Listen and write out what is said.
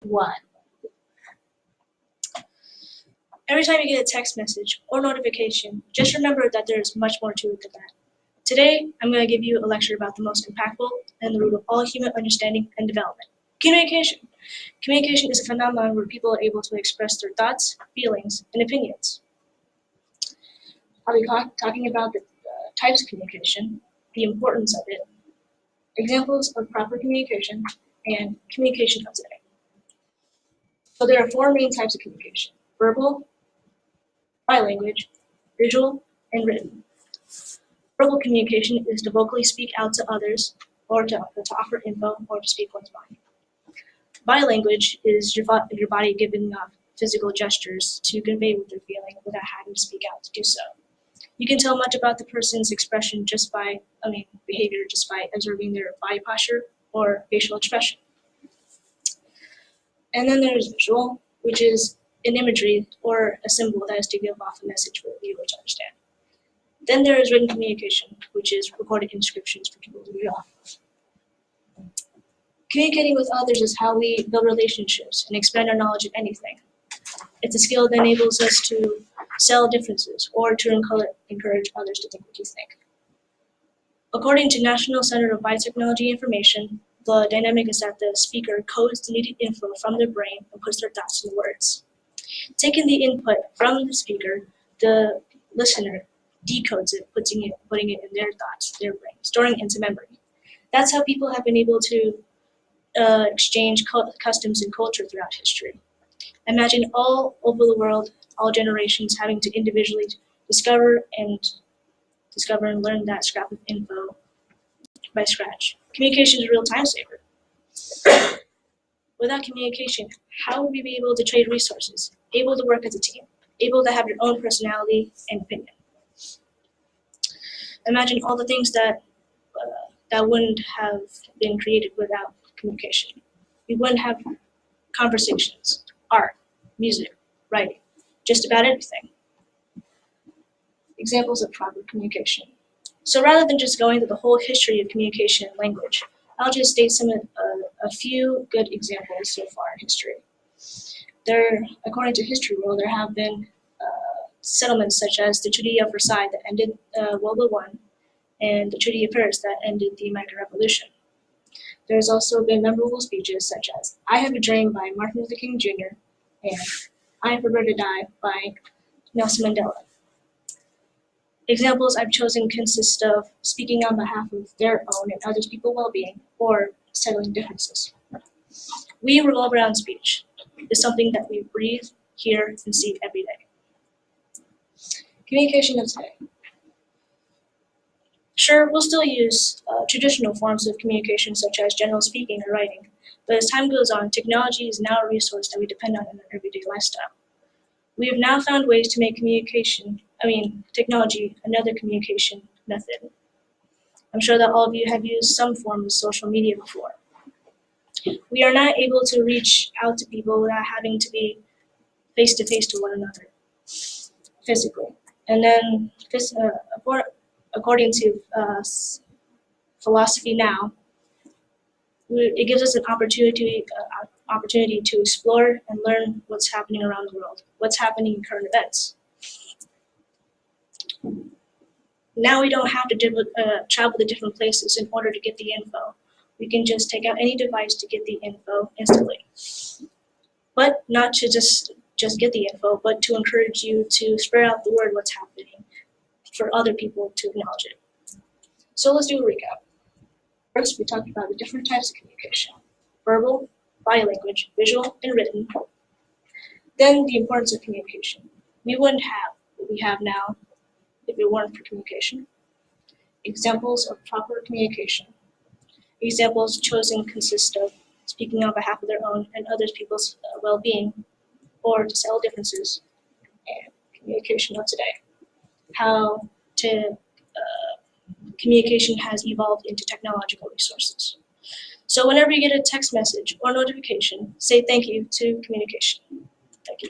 1. Every time you get a text message or notification, just remember that there is much more to it than that. Today, I'm going to give you a lecture about the most impactful and the root of all human understanding and development: communication. Communication is a phenomenon where people are able to express their thoughts, feelings, and opinions. I'll be talking about the types of communication, the importance of it, examples of proper communication, and communication of today. So there are 4 main types of communication: verbal, bilanguage, visual, and written. Verbal communication is to vocally speak out to others, or to offer info, or to speak one's mind. Bilanguage is your body giving off physical gestures to convey what they're feeling without having to speak out to do so. You can tell much about the person's expression behavior just by observing their body posture or facial expression. And then there's visual, which is an imagery or a symbol that is to give off a message for the viewer to understand. Then there is written communication, which is recorded inscriptions for people to read off. Communicating with others is how we build relationships and expand our knowledge of anything. It's a skill that enables us to settle differences or to encourage others to think what you think. According to National Center of Biotechnology Information, the dynamic is that the speaker codes the needed info from their brain and puts their thoughts into words. Taking the input from the speaker, the listener decodes it, putting it in their thoughts, their brain, storing it into memory. That's how people have been able to exchange customs and culture throughout history. Imagine all over the world, all generations having to individually discover and learn that scrap of info by scratch. Communication is a real time saver. Without communication, how would we be able to trade resources, able to work as a team, able to have your own personality and opinion? Imagine all the things that wouldn't have been created without communication. We wouldn't have conversations, art, music, writing, just about everything. Examples of proper communication. So rather than just going through the whole history of communication and language, I'll just state a few good examples so far in history. According to History World, there have been settlements such as the Treaty of Versailles that ended World War I, and the Treaty of Paris that ended the American Revolution. There's also been memorable speeches such as "I Have a Dream" by Martin Luther King Jr. and "I Am Prepared to Die" by Nelson Mandela. Examples I've chosen consist of speaking on behalf of their own and others' people's well-being, or settling differences. We revolve around speech. It's something that we breathe, hear, and see every day. Communication of today. Sure, we'll still use traditional forms of communication such as general speaking or writing, but as time goes on, technology is now a resource that we depend on in our everyday lifestyle. We have now found ways to make technology another communication method. I'm sure that all of you have used some form of social media before. We are not able to reach out to people without having to be face-to-face to one another, physically. And then, according to philosophy now, it gives us an opportunity to explore and learn what's happening around the world, what's happening in current events. Now we don't have to travel to different places in order to get the info. We can just take out any device to get the info instantly. But not to just get the info, but to encourage you to spread out the word what's happening for other people to acknowledge it. So let's do a recap. First, we talked about the different types of communication: verbal, bilanguage, visual, and written. Then the importance of communication. We wouldn't have what we have now if it weren't for communication. Examples of proper communication. Examples chosen consist of speaking on behalf of their own and others' people's well-being, or to settle differences, and communication of today. How communication has evolved into technological resources. So whenever you get a text message or notification, say thank you to communication. Thank you.